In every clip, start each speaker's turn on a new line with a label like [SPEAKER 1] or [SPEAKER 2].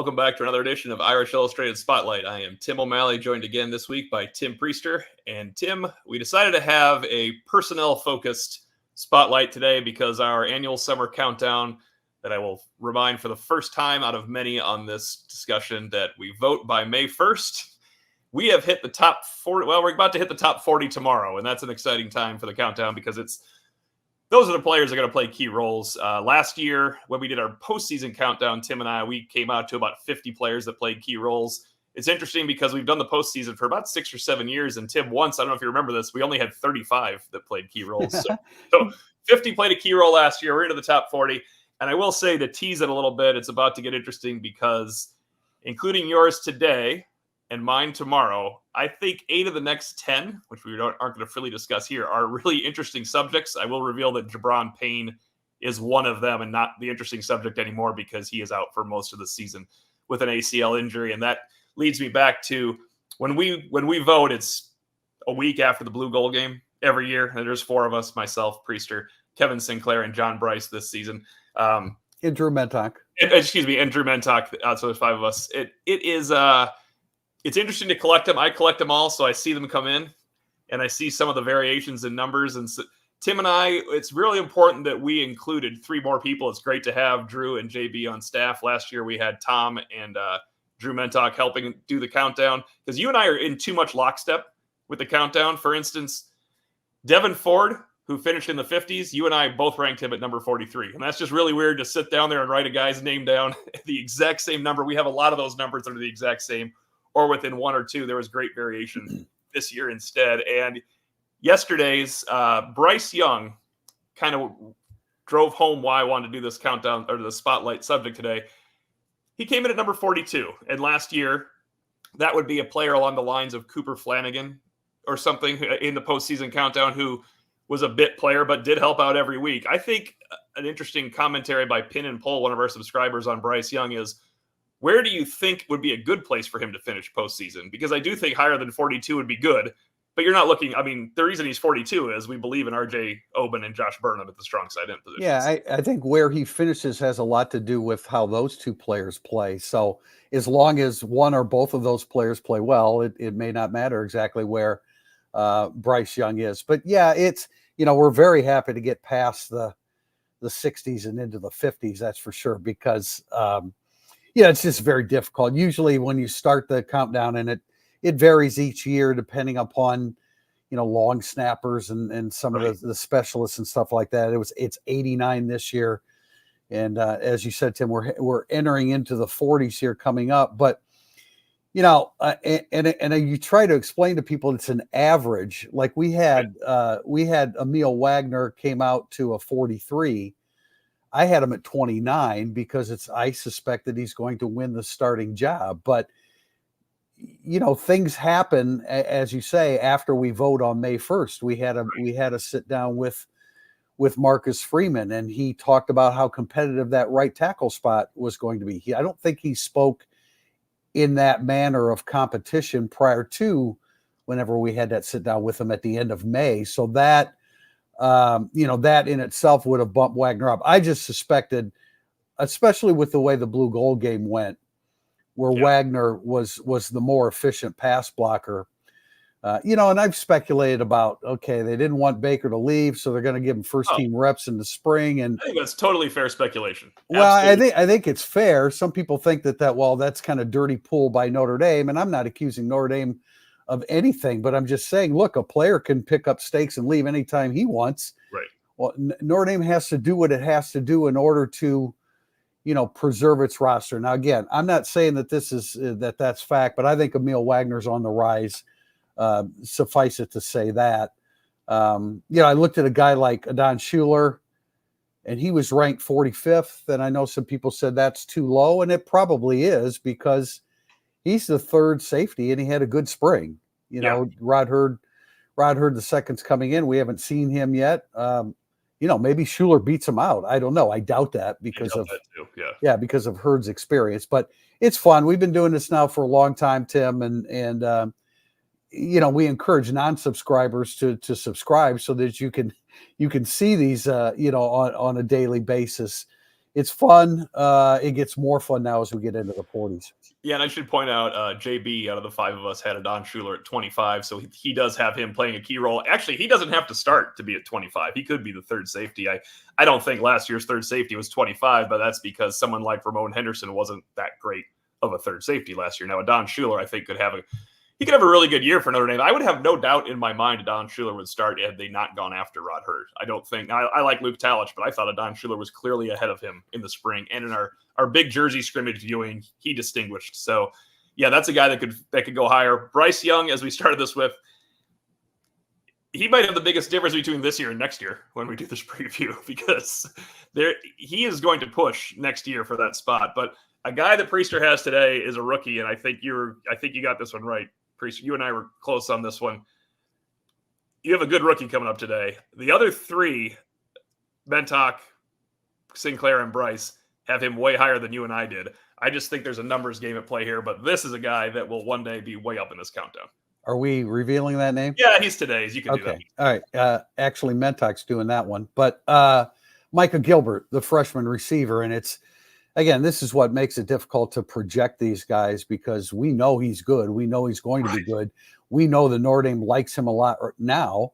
[SPEAKER 1] Welcome back to another edition of Irish Illustrated Spotlight. I am Tim O'Malley, joined again this week by Tim Priester. And Tim, we decided to have a personnel-focused spotlight today because our annual summer countdown, that I will remind for the first time out of many on this discussion, that we vote by May 1st. We have hit the top 40. Well, we're about to hit the top 40 tomorrow, and that's an exciting time for the countdown because those are the players that are going to play key roles. Last year, when we did our postseason countdown, Tim and I, we came out to about 50 players that played key roles. It's interesting because we've done the postseason for about 6 or 7 years, and Tim, once, I don't know if you remember this, we only had 35 that played key roles. So 50 played a key role last year. We're into the top 40. And I will say, to tease it a little bit, it's about to get interesting because, including yours today and mine tomorrow, I think 8 of the next 10, which we aren't going to freely discuss here, are really interesting subjects. I will reveal that Jabron Payne is one of them and not the interesting subject anymore because he is out for most of the season with an ACL injury. And that leads me back to when we vote, it's a week after the Blue Gold game every year. And there's 4 of us, myself, Priester, Kevin Sinclair, and John Bryce this season.
[SPEAKER 2] And Drew Mentok.
[SPEAKER 1] And Drew Mentok. So there's 5 of us. It's interesting to collect them. I collect them all, so I see them come in, and I see some of the variations in numbers. And so, Tim and I, it's really important that we included 3 more people. It's great to have Drew and JB on staff. Last year we had Tom and Drew Mentok helping do the countdown because you and I are in too much lockstep with the countdown. For instance, Devin Ford, who finished in the 50s, you and I both ranked him at number 43. And that's just really weird to sit down there and write a guy's name down at the exact same number. We have a lot of those numbers that are the exact same, or within 1 or 2. There was great variation this year instead. And yesterday's Bryce Young kind of drove home why I wanted to do this countdown or the spotlight subject today. He came in at number 42. And last year, that would be a player along the lines of Cooper Flanagan or something in the postseason countdown who was a bit player but did help out every week. I think an interesting commentary by Pin and Pull, one of our subscribers on Bryce Young, is, where do you think would be a good place for him to finish postseason? Because I do think higher than 42 would be good, but you're not looking. I mean, the reason he's 42 is we believe in RJ Oben and Josh Burnham at the strong side end position.
[SPEAKER 2] Yeah, I think where he finishes has a lot to do with how those 2 players play. So as long as one or both of those players play well, it may not matter exactly where Bryce Young is. But yeah, it's, we're very happy to get past the 60s and into the 50s. That's for sure, because it's just very difficult. Usually when you start the countdown, and it varies each year depending upon, long snappers and some of the specialists and stuff like that. It's 89 this year. And as you said, Tim, we're entering into the 40s here coming up. But, and you try to explain to people it's an average. Like we had Emil Wagner came out to a 43. I had him at 29 because I suspect that he's going to win the starting job. But, things happen, as you say, after we vote on May 1st. We had a sit down with Marcus Freeman, and he talked about how competitive that right tackle spot was going to be. I don't think he spoke in that manner of competition prior to whenever we had that sit down with him at the end of May. So that, that in itself would have bumped Wagner up. I just suspected, especially with the way the Blue Gold game went, where Wagner was the more efficient pass blocker. And I've speculated about, okay, they didn't want Baker to leave, so they're going to give him first team reps in the spring. And
[SPEAKER 1] I think that's totally fair speculation.
[SPEAKER 2] Well, I think it's fair. Some people think that's kind of dirty pool by Notre Dame, and I'm not accusing Notre Dame of anything, but I'm just saying, look, a player can pick up stakes and leave anytime he wants.
[SPEAKER 1] Right.
[SPEAKER 2] Well, Notre Dame has to do what it has to do in order to, preserve its roster. Now, again, I'm not saying that that's fact, but I think Emil Wagner's on the rise. Suffice it to say that. I looked at a guy like Adon Schuler, and he was ranked 45th, and I know some people said that's too low, and it probably is because he's the 3rd safety, and he had a good spring. Rod Hurd the second's coming in. We haven't seen him yet. Maybe Schuler beats him out. I don't know. I doubt that because of Hurd's experience. But it's fun. We've been doing this now for a long time, Tim, and we encourage non-subscribers to subscribe so that you can see these on a daily basis. it's fun. It gets more fun now as we get into the 40s.
[SPEAKER 1] Yeah, and I should point out, JB out of the five of us had a Don Schuler at 25, so he does have him playing a key role. Actually, he doesn't have to start to be at 25. He could be the third safety. I don't think last year's third safety was 25, but that's because someone like Ramon Henderson wasn't that great of a third safety last year. Now, a Don Schuler, I think, could have a really good year for Notre Dame. I would have no doubt in my mind Don Schuler would start had they not gone after Rod Hurd. I don't think I like Luke Talich, but I thought a Don Schuler was clearly ahead of him in the spring, and in our big Jersey scrimmage viewing, he distinguished. So, yeah, that's a guy that could go higher. Bryce Young, as we started this with, he might have the biggest difference between this year and next year when we do this preview, because he is going to push next year for that spot. But a guy that Priester has today is a rookie, and I think you got this one right, Priester. You and I were close on this one. You have a good rookie coming up today. The other three, Bentock, Sinclair, and Bryce, have him way higher than you and I did. I just think there's a numbers game at play here, but this is a guy that will one day be way up in this countdown.
[SPEAKER 2] Are we revealing that name?
[SPEAKER 1] Yeah, he's today's. You can do that.
[SPEAKER 2] All right. Actually, Mentock's doing that one. But Micah Gilbert, the freshman receiver, and this is what makes it difficult to project these guys, because we know he's good. We know he's going to be good. We know that Notre Dame likes him a lot now.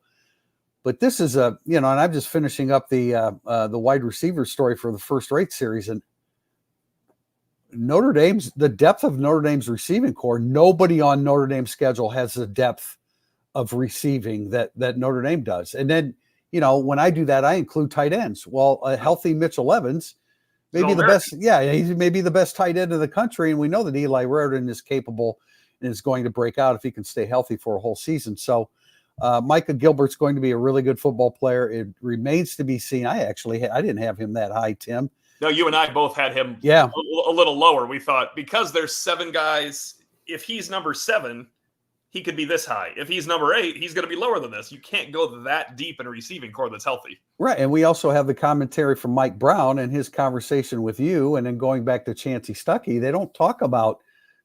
[SPEAKER 2] But this is and I'm just finishing up the wide receiver story for the first rate series, and the depth of Notre Dame's receiving core, nobody on Notre Dame's schedule has the depth of receiving that Notre Dame does. And then, when I do that, I include tight ends. Well, a healthy Mitchell Evans, maybe the best. Yeah, he's maybe the best tight end in the country. And we know that Eli Raritan is capable and is going to break out if he can stay healthy for a whole season. So Micah Gilbert's going to be a really good football player. It remains to be seen. I didn't have him that high, Tim.
[SPEAKER 1] No, you and I both had him a little lower. We thought, because there's 7 guys, if he's number 7, he could be this high. If he's number 8, he's going to be lower than this. You can't go that deep in a receiving core that's healthy.
[SPEAKER 2] Right, and we also have the commentary from Mike Brown and his conversation with you, and then going back to Chancey Stuckey, they don't talk about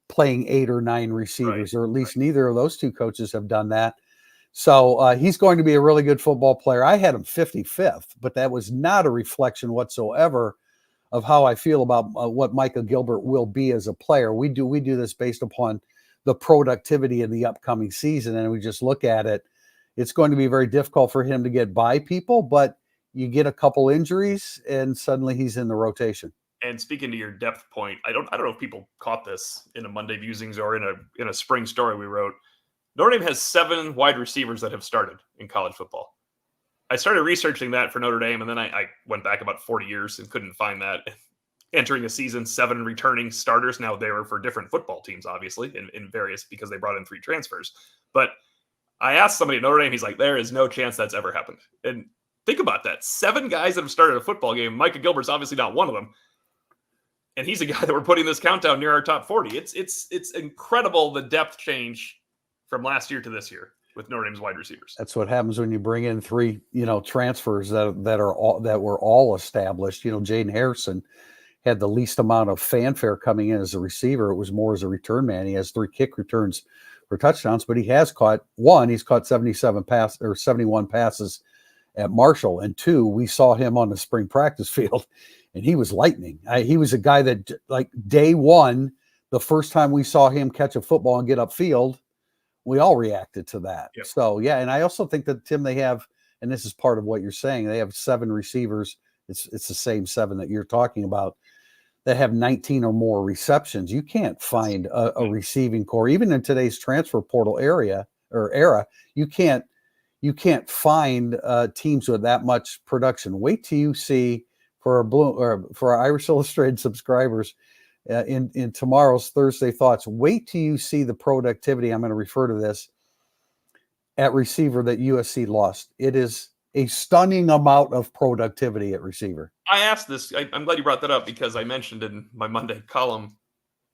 [SPEAKER 2] playing 8 or 9 receivers, or at least neither of those two coaches have done that. So he's going to be a really good football player. I had him 55th, but that was not a reflection whatsoever of how I feel about what Micah Gilbert will be as a player. We do this based upon the productivity in the upcoming season, and we just look at it. It's going to be very difficult for him to get by people, but you get a couple injuries, and suddenly he's in the rotation.
[SPEAKER 1] And speaking to your depth point, I don't know if people caught this in a Monday Musings or in a spring story we wrote. Notre Dame has 7 wide receivers that have started in college football. I started researching that for Notre Dame, and then I went back about 40 years and couldn't find that. Entering a season, 7 returning starters. Now, they were for different football teams, obviously, in various, because they brought in 3 transfers. But I asked somebody at Notre Dame, he's like, there is no chance that's ever happened. And think about that. 7 guys that have started a football game. Micah Gilbert's obviously not one of them. And he's a guy that we're putting this countdown near our top 40. It's incredible, the depth change from last year to this year with Notre Dame's wide receivers.
[SPEAKER 2] That's what happens when you bring in 3, transfers that were all established. Jaden Harrison had the least amount of fanfare coming in as a receiver. It was more as a return man. He has 3 kick returns for touchdowns, but he has caught 1. He's caught 71 passes at Marshall, and 2, we saw him on the spring practice field, and he was lightning. He was a guy that, like, day one, the first time we saw him catch a football and get upfield, we all reacted to that. Yep. So, yeah, and I also think that, Tim, they have, and this is part of what you're saying, they have 7 receivers. It's the same 7 that you're talking about that have 19 or more receptions. You can't find a receiving core, even in today's transfer portal era. You can't find teams with that much production. Wait till you see, for our Irish Illustrated subscribers, in tomorrow's Thursday Thoughts, wait till you see the productivity, I'm going to refer to this, at receiver that USC lost. It is a stunning amount of productivity at receiver.
[SPEAKER 1] I asked this, I'm glad you brought that up, because I mentioned in my Monday column,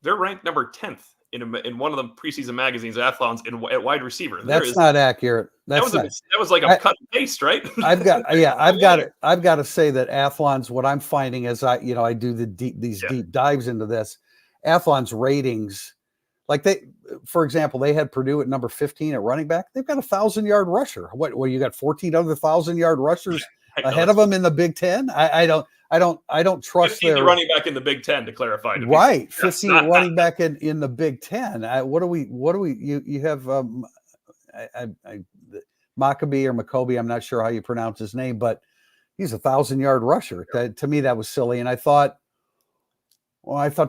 [SPEAKER 1] they're ranked number 10th in one of the preseason magazines, Athlon's, at wide receiver.
[SPEAKER 2] That's not accurate.
[SPEAKER 1] That was like a cut and paste, right?
[SPEAKER 2] I've got to say that Athlon's, what I'm finding as I do these deep dives into this, Athlon's ratings, like for example, they had Purdue at number 15 at running back. They've got a 1,000-yard rusher. What you got 14 other 1,000-yard rushers ahead of them in the Big Ten. I don't trust
[SPEAKER 1] 15th
[SPEAKER 2] their
[SPEAKER 1] running back in the Big Ten, to clarify.
[SPEAKER 2] right.
[SPEAKER 1] Yes.
[SPEAKER 2] 15th running back in the Big Ten. What do we you have Maccabee or Maccabee, I'm not sure how you pronounce his name, but he's 1,000-yard rusher. To me, that was silly. And I thought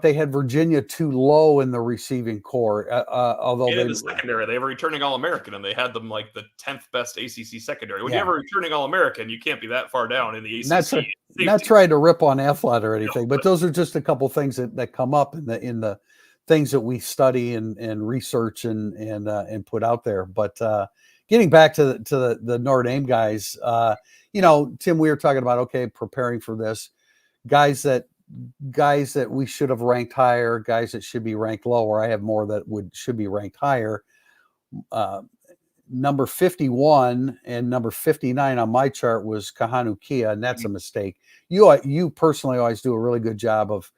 [SPEAKER 2] they had Virginia too low in the receiving core. Although
[SPEAKER 1] in the secondary, they have a returning All-American, and they had them like the 10th best ACC secondary. When you have a returning All-American, you can't be that far down in the ACC.
[SPEAKER 2] Not trying to rip on Athlete or anything, but those are just a couple things that come up in the things that we study and research and put out there. But getting back to the Notre Dame guys, Tim, we were talking about preparing for this, guys that we should have ranked higher, guys that should be ranked lower. I have more that should be ranked higher. Number 51 and number 59 on my chart was Kahanu Kia, and that's a mistake. You personally always do a really good job of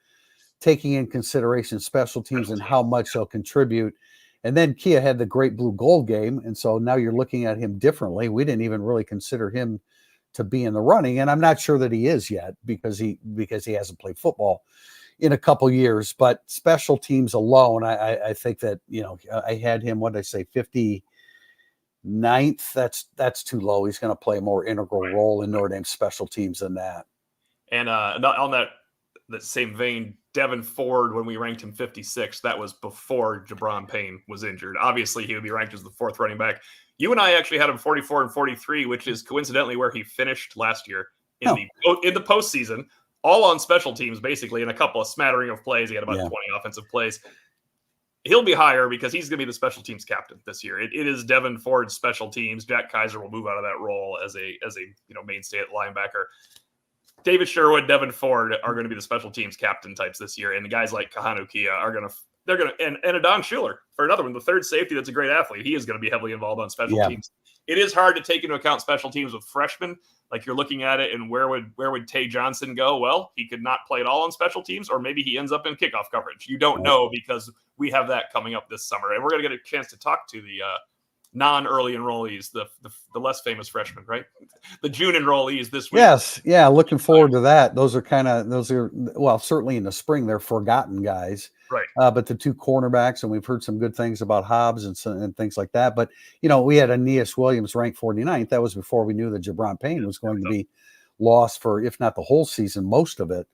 [SPEAKER 2] taking in consideration special teams and how much they'll contribute. And then Kia had the great blue gold game, and so now you're looking at him differently. We didn't even really consider him to be in the running, and I'm not sure that he is yet because he hasn't played football in a couple years. But special teams alone, I think that I had him, what did I say, 59th. That's too low. He's going to play a more integral role in Notre Dame special teams than that.
[SPEAKER 1] And on that same vein, Devin Ford, when we ranked him 56th, that was before Jabron Payne was injured. Obviously, he would be ranked as the 4th running back. You and I actually had him 44 and 43, which is coincidentally where he finished last year in the postseason, all on special teams, basically, in a couple of smattering of plays. He had about 20 offensive plays. He'll be higher because he's going to be the special teams captain this year. It is Devin Ford's special teams. Jack Kaiser will move out of that role as a mainstay at linebacker. David Sherwood, Devin Ford are going to be the special teams captain types this year, and guys like Kahanu Kia are going to. They're going to, and Adon Schuler for another one, the third safety that's a great athlete. He is going to be heavily involved on special teams. It is hard to take into account special teams with freshmen. Like you're looking at it, and where would Tay Johnson go? Well, he could not play at all on special teams, or maybe he ends up in kickoff coverage. You don't know because we have that coming up this summer, and we're going to get a chance to talk to the non-early enrollees, the less famous freshmen, right? The June enrollees this week.
[SPEAKER 2] Yes, yeah, looking forward to that. Those are certainly in the spring they're forgotten guys,
[SPEAKER 1] right?
[SPEAKER 2] But the two cornerbacks, and we've heard some good things about Hobbs and things like that. But we had Aeneas Williams ranked 49th. That was before we knew that Jabron Payne was going to be lost for, if not the whole season, most of it.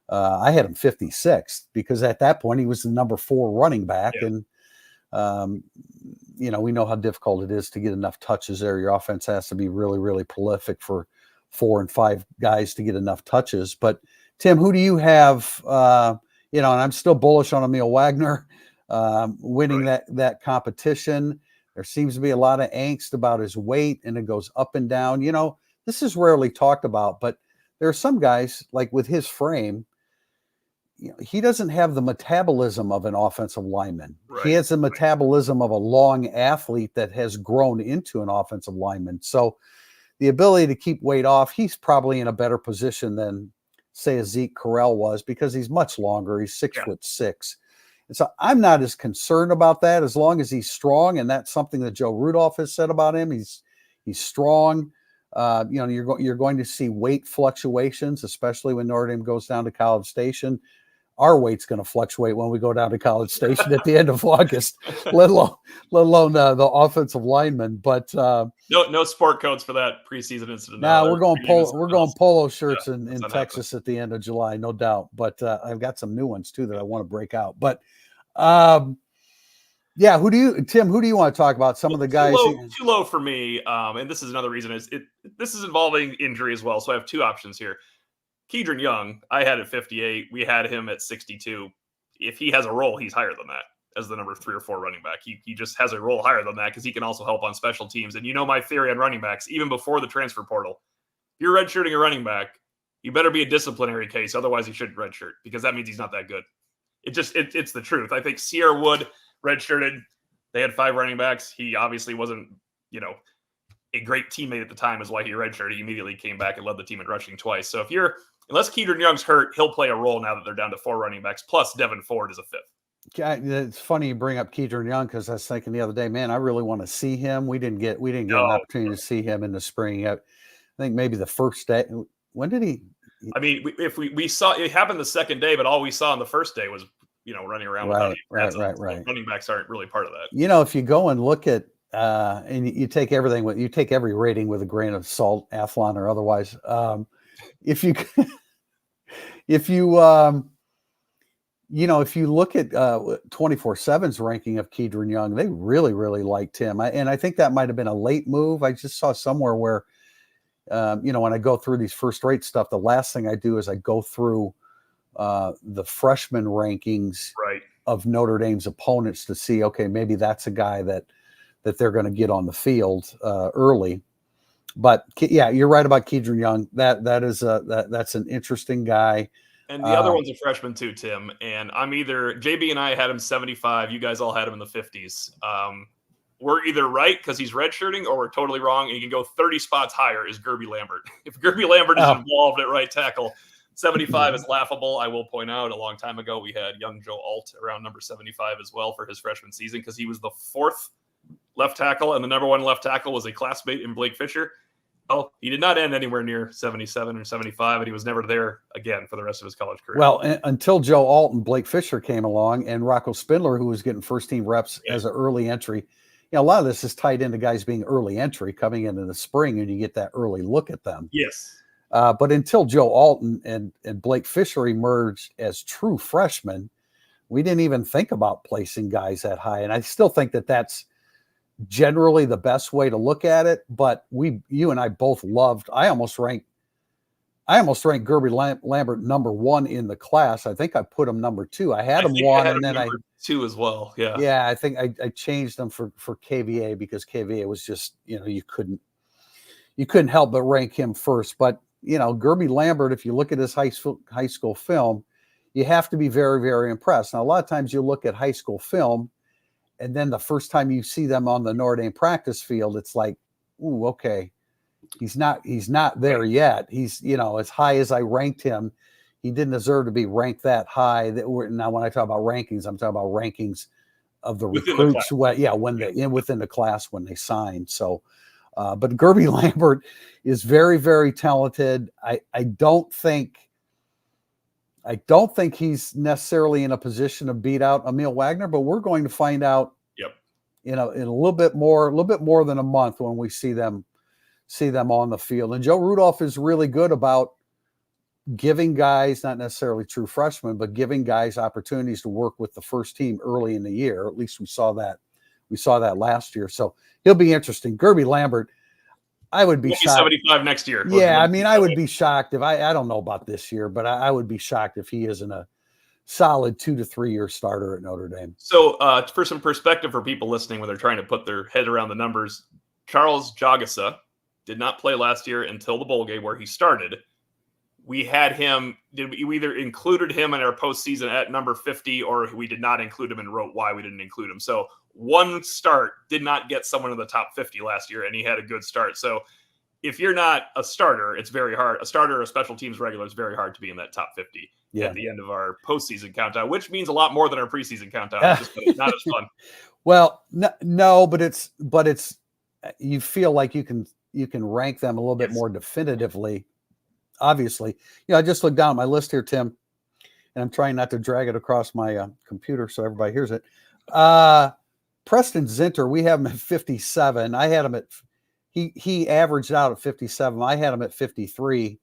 [SPEAKER 2] I had him 56th because at that point he was the number 4 running back, and we know how difficult it is to get enough touches there. Your offense has to be really, really prolific for 4 and 5 guys to get enough touches. But Tim, who do you have? And I'm still bullish on Emil Wagner winning that competition. There seems to be a lot of angst about his weight, and it goes up and down. This is rarely talked about, but there are some guys like with his frame. He doesn't have the metabolism of an offensive lineman.
[SPEAKER 1] Right.
[SPEAKER 2] He has the metabolism of a long athlete that has grown into an offensive lineman. So the ability to keep weight off, he's probably in a better position than, say, a Zeke Correll was because he's much longer. He's 6'6". And so I'm not as concerned about that as long as he's strong. And that's something that Joe Rudolph has said about him. He's strong. You're going to see weight fluctuations, especially when Notre Dame goes down to College Station. Our weight's going to fluctuate when we go down to College Station at the end of August, let alone the offensive linemen. But
[SPEAKER 1] no sport coats for that preseason incident.
[SPEAKER 2] Now we're going polo shirts in Texas at the end of July, no doubt. But I've got some new ones too that I want to break out. But Tim, who do you want to talk about? Some of the guys
[SPEAKER 1] too low for me. And this is another reason this is involving injury as well. So I have two options here. Kedron Young, I had at 58. We had him at 62. If he has a role, he's higher than that as the number 3 or 4 running back. He just has a role higher than that because he can also help on special teams. And my theory on running backs, even before the transfer portal, if you're redshirting a running back, you better be a disciplinary case. Otherwise, he shouldn't redshirt because that means he's not that good. It's the truth. I think Sierra Wood redshirted. They had 5 running backs. He obviously wasn't, a great teammate at the time is why he redshirted. He immediately came back and led the team in rushing twice. So unless Kedron Young's hurt, he'll play a role now that they're down to 4 running backs. Plus, Devin Ford is a 5th.
[SPEAKER 2] It's funny you bring up Kedron Young because I was thinking the other day, man, I really want to see him. We didn't get an opportunity to see him in the spring. I think maybe the first day. When did he?
[SPEAKER 1] I mean, if we saw it happened the second day, but all we saw on the first day was running around without any pads on. So running backs aren't really part of that.
[SPEAKER 2] If you go and look at and you take everything you take every rating with a grain of salt, Athlon or otherwise. If you if you if you look at 24/7's ranking of Kedron Young, they really, really liked him. And I think that might have been a late move. I just saw somewhere where, when I go through these first rate stuff, the last thing I do is I go through the freshman rankings of Notre Dame's opponents to see, okay, maybe that's a guy that they're going to get on the field early. But yeah, you're right about Kedron Young. That's an interesting guy.
[SPEAKER 1] And the other one's a freshman too, Tim. And JB and I had him 75. You guys all had him in the 50s. We're either right because he's redshirting, or we're totally wrong. And he can go 30 spots higher is Gerby Lambert. If Gerby Lambert is involved at right tackle, 75 is laughable. I will point out a long time ago, we had young Joe Alt around number 75 as well for his freshman season, because he was the 4th left tackle, and the number 1 left tackle was a classmate in Blake Fisher. Well, he did not end anywhere near 77 or 75, and he was never there again for the rest of his college career.
[SPEAKER 2] Well, until Joe Alt and Blake Fisher came along, and Rocco Spindler, who was getting first-team reps as an early entry. A lot of this is tied into guys being early entry, coming into the spring, and you get that early look at them.
[SPEAKER 1] Yes.
[SPEAKER 2] But until Joe Alton and Blake Fisher emerged as true freshmen, we didn't even think about placing guys that high. And I still think that that's generally the best way to look at it. But you and I both loved. I almost ranked Gerby Lambert number 1 in the class. I think I put him number 2. I had him 1, and then
[SPEAKER 1] number 2 as well. Yeah.
[SPEAKER 2] Yeah, I think I changed them for KVA, because KVA was just, you couldn't help but rank him first. But Gerby Lambert, if you look at his high school film, you have to be very, very impressed. Now, a lot of times you look at high school film, and then the first time you see them on the Notre Dame practice field, it's like, ooh, okay, he's not there yet. He's, as high as I ranked him, he didn't deserve to be ranked that high. Now, when I talk about rankings, I'm talking about rankings of the recruits. Within the class when they signed. So, but Gerby Lambert is very, very talented. I don't think he's necessarily in a position to beat out Emil Wagner, but we're going to find out.
[SPEAKER 1] Yep.
[SPEAKER 2] In a little bit more than a month when we see them on the field. And Joe Rudolph is really good about giving guys, not necessarily true freshmen, but giving guys opportunities to work with the first team early in the year. At least we saw that last year. So he'll be interesting. Gerby Lambert, I would be shocked.
[SPEAKER 1] 75 next year.
[SPEAKER 2] Yeah, I would be shocked if I don't know about this year, but I would be shocked if he isn't a solid 2 to 3 year starter at Notre Dame.
[SPEAKER 1] So for some perspective for people listening when they're trying to put their head around the numbers, Charles Jagasa did not play last year until the bowl game where he started. We had him, we either included him in our postseason at number 50, or we did not include him and wrote why we didn't include him. So one start did not get someone in the top 50 last year, and he had a good start. So if you're not a starter, it's very hard. A starter or a special teams regular is very hard to be in that top 50 at the end of our postseason countdown, which means a lot more than our preseason countdown. It's not as fun.
[SPEAKER 2] Well, no, but it's you feel like you can rank them a little bit more definitively. Obviously, I just looked down at my list here, Tim, and I'm trying not to drag it across my computer so everybody hears it. Preston Zinter, we have him at 57. I had him at he averaged out at 57. I had him at 53.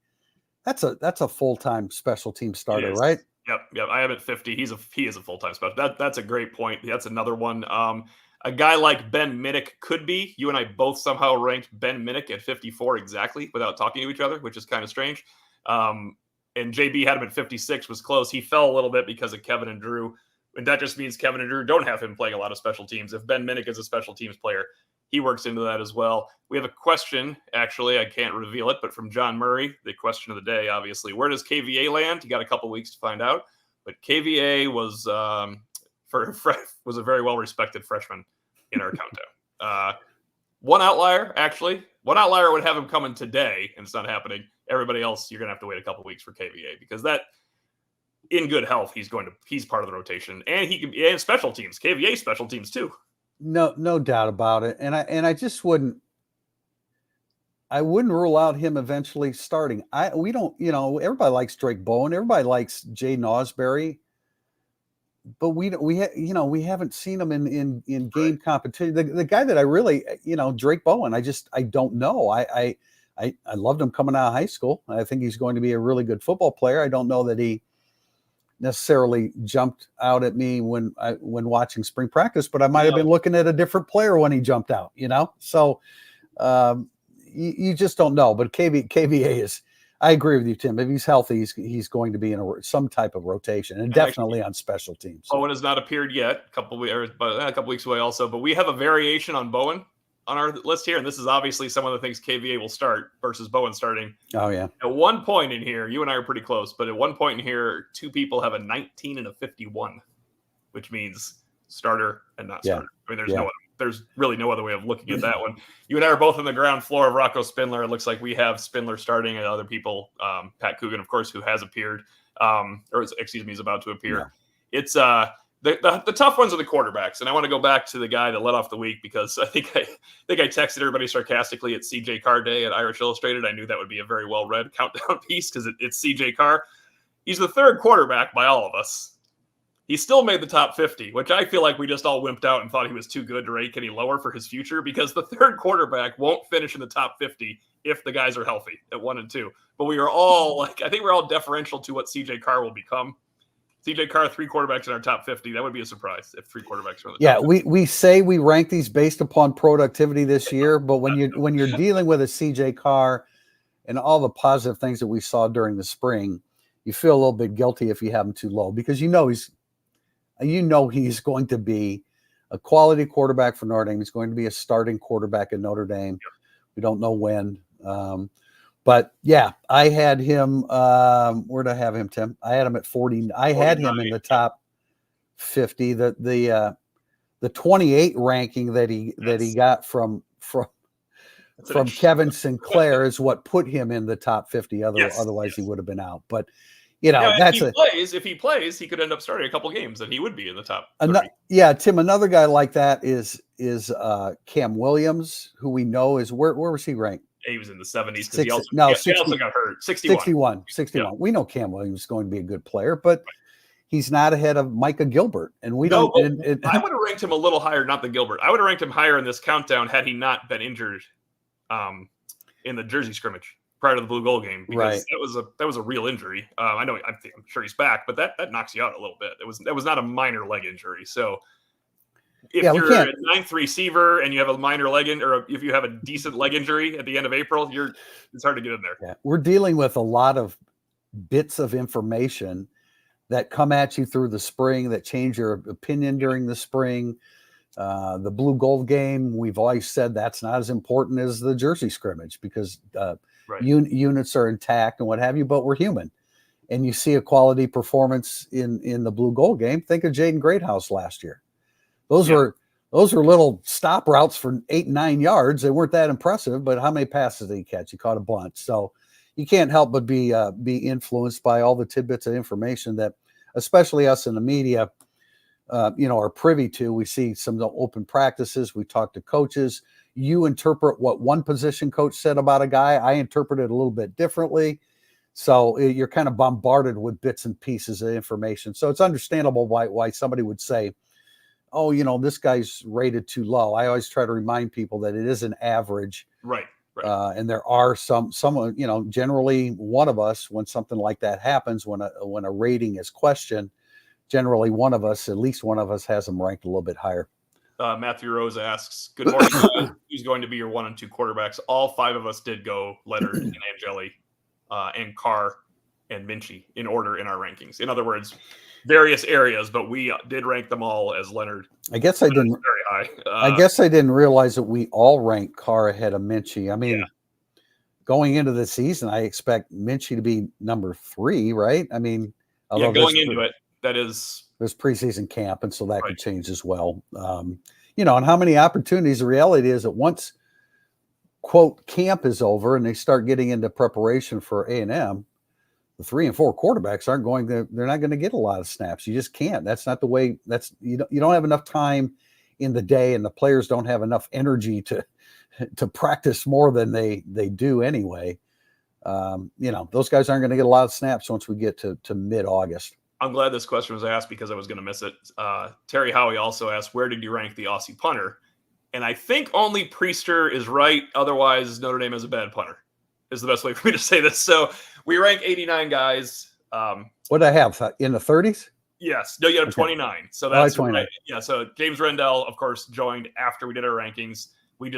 [SPEAKER 2] That's a full-time special team starter, right?
[SPEAKER 1] Yep. I have him at 50. He is a full-time special. That's a great point. That's another one. A guy like Ben Minnick could be. You and I both somehow ranked Ben Minnick at 54 exactly without talking to each other, which is kind of strange. And JB had him at 56, was close. He fell a little bit because of Kevin and Drew. And that just means Kevin and Drew don't have him playing a lot of special teams. If Ben Minnick is a special teams player, he works into that as well. We have a question, actually. I can't reveal it, but from John Murray, the question of the day, obviously. Where does KVA land? You got a couple weeks to find out. But KVA was was a very well-respected freshman in our countdown. One outlier, actually. One outlier would have him coming today, and it's not happening. Everybody else, you're going to have to wait a couple weeks for KVA, because that, in good health, he's part of the rotation. And he can be, and special teams. KVA special teams, too.
[SPEAKER 2] No doubt about it. And I just wouldn't. I wouldn't rule out him eventually starting. We don't, everybody likes Drake Bowen, everybody likes Jaden Ausberry, but we haven't seen him in game competition. The guy that I really, Drake Bowen, I don't know. I loved him coming out of high school. I think he's going to be a really good football player. I don't know that he necessarily jumped out at me when watching spring practice, but I might have been looking at a different player when he jumped out, So you just don't know. But KVA is, I agree with you, Tim. If he's healthy, he's going to be in some type of rotation, and definitely on special teams.
[SPEAKER 1] Bowen has not appeared yet. A couple weeks away also, but we have a variation on Bowen on our list here, and this is obviously some of the things KVA will start versus Bowen starting.
[SPEAKER 2] Oh, yeah.
[SPEAKER 1] At one point in here, you and I are pretty close, but at one point in here, two people have a 19 and a 51, which means starter and not starter. I mean, there's really no other way of looking at that one. You and I are both on the ground floor of Rocco Spindler. It looks like we have Spindler starting, and other people, Pat Coogan, of course, who has appeared, is about to appear. Yeah. It's the tough ones are the quarterbacks, and I want to go back to the guy that led off the week, because I think I texted everybody sarcastically at CJ Carr Day at Irish Illustrated. I knew that would be a very well read countdown piece because it's CJ Carr. He's the third quarterback by all of us. He still made the top 50, which I feel like we just all wimped out and thought he was too good to rate any lower for his future, because the third quarterback won't finish in the top 50 if the guys are healthy at 1 and 2. But we are all I think we're all deferential to what CJ Carr will become. CJ Carr, 3 quarterbacks in our top 50. That would be a surprise if 3 quarterbacks are in the top 50.
[SPEAKER 2] We say we rank these based upon productivity this year, but when you're dealing with a CJ Carr and all the positive things that we saw during the spring, you feel a little bit guilty if you have him too low, because he's going to be a quality quarterback for Notre Dame. He's going to be a starting quarterback at Notre Dame. Yep. We don't know when. But yeah, I had him. Where did I have him, Tim? I had him at 40. I had him in the top 50. The 28 ranking that he got from Kevin Sinclair is what put him in the top 50. Otherwise, he would have been out. But
[SPEAKER 1] if he plays, he could end up starting a couple games, and he would be in the top 30.
[SPEAKER 2] Tim. Another guy like that is Cam Williams, who we know is where was he ranked?
[SPEAKER 1] He was in the 70s. He also got hurt. 61.
[SPEAKER 2] Yeah. We know Cam Williams is going to be a good player, but he's not ahead of Micah Gilbert. And I would
[SPEAKER 1] have ranked him a little higher, not than Gilbert. I would have ranked him higher in this countdown had he not been injured in the Jersey scrimmage prior to the Blue Gold game, because that was a real injury. I'm sure he's back, but that knocks you out a little bit. That was not a minor leg injury. So if you're a 9th receiver and you have a minor leg or if you have a decent leg injury at the end of April, it's hard to get in there.
[SPEAKER 2] Yeah. We're dealing with a lot of bits of information that come at you through the spring that change your opinion during the spring. The Blue Gold game, we've always said that's not as important as the Jersey scrimmage, because units are intact and what have you, but we're human. And you see a quality performance in the Blue Gold game. Think of Jaden Greathouse last year. Those were little stop routes for 8 and 9 yards. They weren't that impressive, but how many passes did he catch? He caught a bunch. So you can't help but be influenced by all the tidbits of information that, especially us in the media, are privy to. We see some of the open practices. We talk to coaches. You interpret what one position coach said about a guy. I interpret it a little bit differently. So you're kind of bombarded with bits and pieces of information. So it's understandable why somebody would say, oh, this guy's rated too low. I always try to remind people that it is an average.
[SPEAKER 1] Right.
[SPEAKER 2] And there are some, generally one of us, when something like that happens, when a rating is questioned, generally at least one of us has them ranked a little bit higher.
[SPEAKER 1] Matthew Rose asks, good morning. Who's going to be your 1 and 2 quarterbacks? All 5 of us did go Leonard and Angeli and Carr and Minchie in order in our rankings. In other words, various areas, but we did rank them all as Leonard.
[SPEAKER 2] I guess I didn't
[SPEAKER 1] very high.
[SPEAKER 2] I guess I didn't realize that we all ranked Carr ahead of Minchie. I mean, going into the season, I expect Minchie to be number 3, right? I mean,
[SPEAKER 1] going into it, there's
[SPEAKER 2] preseason camp, and so that could change as well. And how many opportunities. The reality is that once, quote, camp is over and they start getting into preparation for A&M, the 3 and 4 quarterbacks they're not going to get a lot of snaps. You just can't. That's not the way. You don't have enough time in the day, and the players don't have enough energy to practice more than they do anyway. Those guys aren't going to get a lot of snaps once we get to mid-August.
[SPEAKER 1] I'm glad this question was asked because I was going to miss it. Terry Howie also asked, where did you rank the Aussie punter? And I think only Priester is right. Otherwise, Notre Dame is a bad punter, is the best way for me to say this. So we rank 89 guys.
[SPEAKER 2] What did I have? In the 30s?
[SPEAKER 1] Yes. No, you have 29. So that's
[SPEAKER 2] 29.
[SPEAKER 1] Right. Yeah. So James Rendell, of course, joined after we did our rankings. We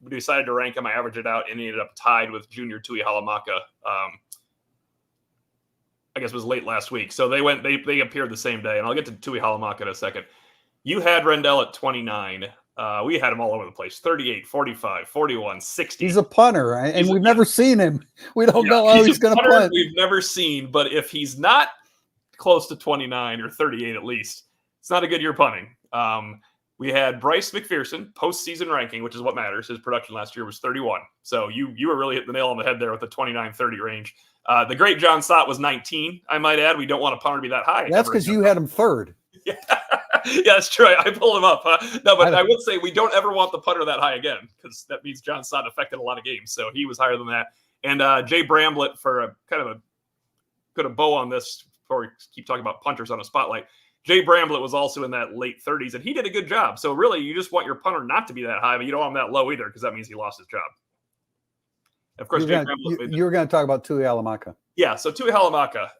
[SPEAKER 1] decided to rank him. I averaged it out, and he ended up tied with Junior Tui Halamaka. I guess it was late last week. So they appeared the same day, and I'll get to Tui Halamaka in a second. You had Rendell at 29. We had him all over the place. 38, 45, 41, 60.
[SPEAKER 2] He's a punter, and we've never seen him. We don't know how he's going to punt.
[SPEAKER 1] We've never seen, but if he's not close to 29 or 38 at least, it's not a good year punting. We had Bryce McPherson, postseason ranking, which is what matters. His production last year was 31. So you were really hitting the nail on the head there with the 29-30 range. The great John Stott was 19, I might add. We don't want a punter to be that high.
[SPEAKER 2] That's because you had him third.
[SPEAKER 1] Yeah. Yeah, that's true. I pulled him up. No, but I would say we don't ever want the punter that high again, because that means John Stott affected a lot of games. So he was higher than that. And Jay Bramblett, for a kind of put a bow on this before we keep talking about punters on a spotlight. Jay Bramblett was also in that late 30s, and he did a good job. So really, you just want your punter not to be that high, but you don't want him that low either, because that means he lost his job. Of course,
[SPEAKER 2] you were going to talk about Tui Halamaka.
[SPEAKER 1] Yeah, so Tui Halamaka,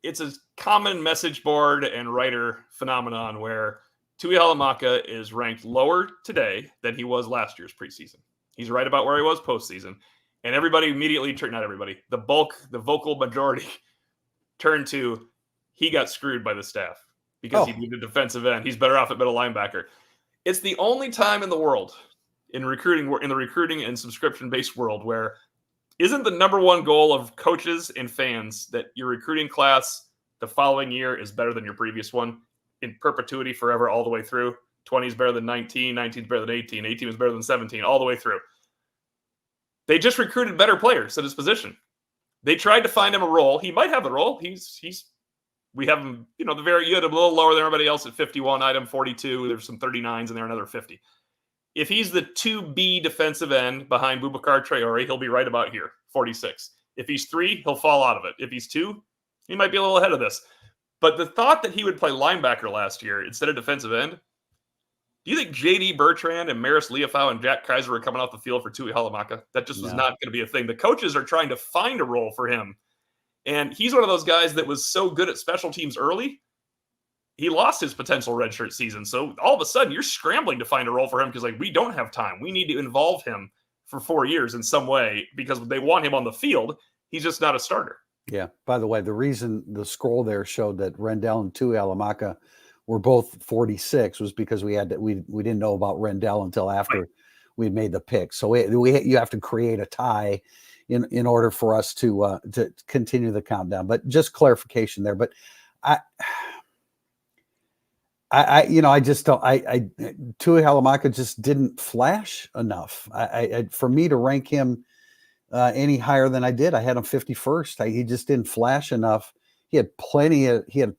[SPEAKER 1] it's a common message board and writer phenomenon where Tui Halamaka is ranked lower today than he was last year's preseason. He's right about where he was postseason. And everybody immediately not everybody, the vocal majority turned to, he got screwed by the staff because he needed a defensive end. He's better off at middle linebacker. It's the only time in the world in the recruiting and subscription-based world where isn't the number one goal of coaches and fans that your recruiting class the following year is better than your previous one in perpetuity forever all the way through? 20 is better than 19, 19 is better than 18, 18 is better than 17, all the way through. They just recruited better players at his position. They tried to find him a role. He might have a role. We have him, you had him a little lower than everybody else at 51, item 42. There's some 39s in there, another 50. If he's the 2B defensive end behind Boubacar Traore, he'll be right about here, 46. If he's 3, he'll fall out of it. If he's 2, he might be a little ahead of this. But the thought that he would play linebacker last year instead of defensive end, do you think J.D. Bertrand and Maris Leofau and Jack Kaiser were coming off the field for Tui Halamaka? That just was not going to be a thing. The coaches are trying to find a role for him. And he's one of those guys that was so good at special teams early, he lost his potential redshirt season. So all of a sudden, you're scrambling to find a role for him because, we don't have time. We need to involve him for 4 years in some way because they want him on the field. He's just not a starter.
[SPEAKER 2] Yeah. By the way, the reason the scroll there showed that Rendell and Tui Halamaka were both 46 was because we didn't know about Rendell until after we made the pick. So you have to create a tie in order for us to continue the countdown. But just clarification there. But I just don't. Tui Halamaka just didn't flash enough. For me to rank him any higher than I did, I had him 51st. He just didn't flash enough. He had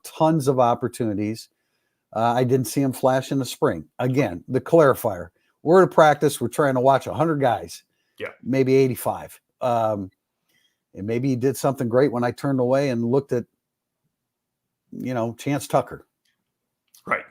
[SPEAKER 2] tons of opportunities. I didn't see him flash in the spring. Again, the clarifier. We're at practice. We're trying to watch 100 guys.
[SPEAKER 1] Yeah,
[SPEAKER 2] maybe 85. And maybe he did something great when I turned away and looked at, Chance Tucker.
[SPEAKER 1] Right.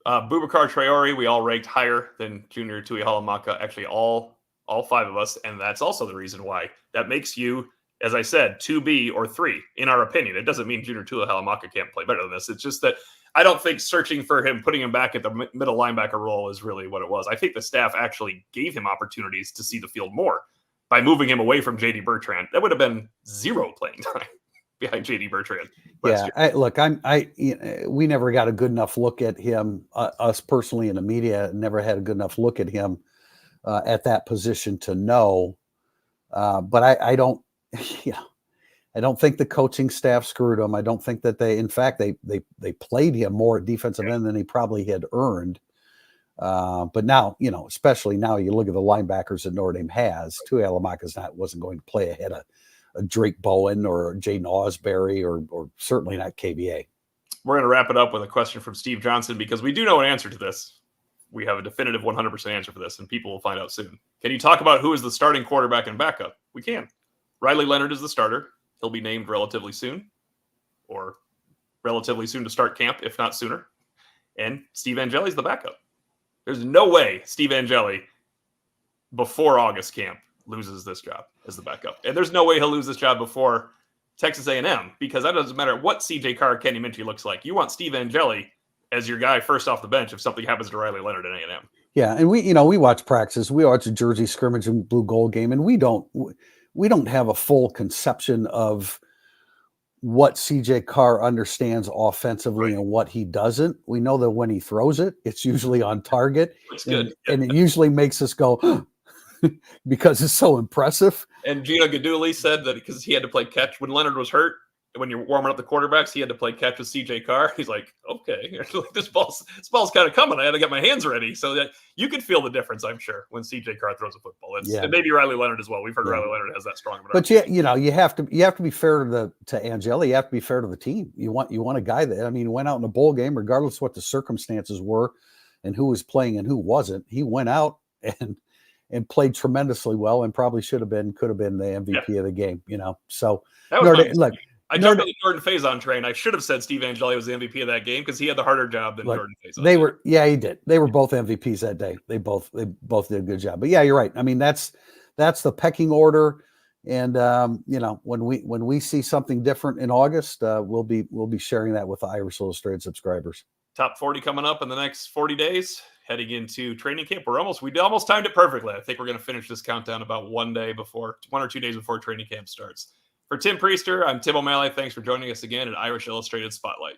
[SPEAKER 1] Boubacar Traore, we all ranked higher than Junior Tui Halamaka. Actually, all 5 of us, and that's also the reason why. That makes you, as I said, 2B or 3, in our opinion. It doesn't mean Junior Tui Halamaka can't play better than this. It's just that I don't think searching for him, putting him back at the middle linebacker role is really what it was. I think the staff actually gave him opportunities to see the field more by moving him away from J.D. Bertrand. That would have been 0 playing time behind J.D. Bertrand. We never got a good enough look at him. Us personally in the media never had a good enough look at him at that position to know. But I don't think the coaching staff screwed him. I don't think that they played him more at defensive end than he probably had earned. But now, especially now you look at the linebackers that Notre Dame has, Tui Halamaka wasn't going to play ahead of Drake Bowen or Jaden Osbury or certainly not KBA. We're going to wrap it up with a question from Steve Johnson because we do know an answer to this. We have a definitive 100% answer for this, and people will find out soon. Can you talk about who is the starting quarterback and backup? We can. Riley Leonard is the starter. He'll be named relatively soon, or relatively soon to start camp, if not sooner. And Steve Angeli is the backup. There's no way Steve Angeli, before August camp, loses this job as the backup. And there's no way he'll lose this job before Texas A&M, because that doesn't matter what CJ Carr or Kenny Minchie looks like. You want Steve Angeli as your guy first off the bench if something happens to Riley Leonard at A&M.
[SPEAKER 2] Yeah, and we watch practices, we watch a Jersey scrimmage and blue gold game, and we don't have a full conception of what CJ Carr understands offensively and what he doesn't. We know that when he throws it, it's usually on target.
[SPEAKER 1] It's good.
[SPEAKER 2] And it usually makes us go because it's so impressive.
[SPEAKER 1] And Gino Gaduli said that because he had to play catch when Leonard was hurt, when you're warming up the quarterbacks, he had to play catch with CJ Carr. He's like, okay, this ball's kind of coming. I had to get my hands ready. So that you can feel the difference, I'm sure, when CJ Carr throws a football. And maybe Riley Leonard as well. We've heard Riley Leonard has that strong of an arm.
[SPEAKER 2] But you have to be fair to Angeli. You have to be fair to the team. You want a guy that, I mean, went out in a bowl game, regardless of what the circumstances were and who was playing and who wasn't. He went out and played tremendously well, and probably could have been the MVP of the game. So
[SPEAKER 1] that was I jumped on the Jordan Faison train. I should have said Steve Angeli was the MVP of that game because he had the harder job than Jordan Faison.
[SPEAKER 2] He did. They were both MVPs that day. They both did a good job. But yeah, you're right. I mean, that's the pecking order. And when we see something different in August, we'll be sharing that with the Irish Illustrated subscribers.
[SPEAKER 1] Top 40 coming up in the next 40 days, heading into training camp. We almost timed it perfectly. I think we're going to finish this countdown about 1 or 2 days before training camp starts. For Tim Priester, I'm Tim O'Malley. Thanks for joining us again at Irish Illustrated Spotlight.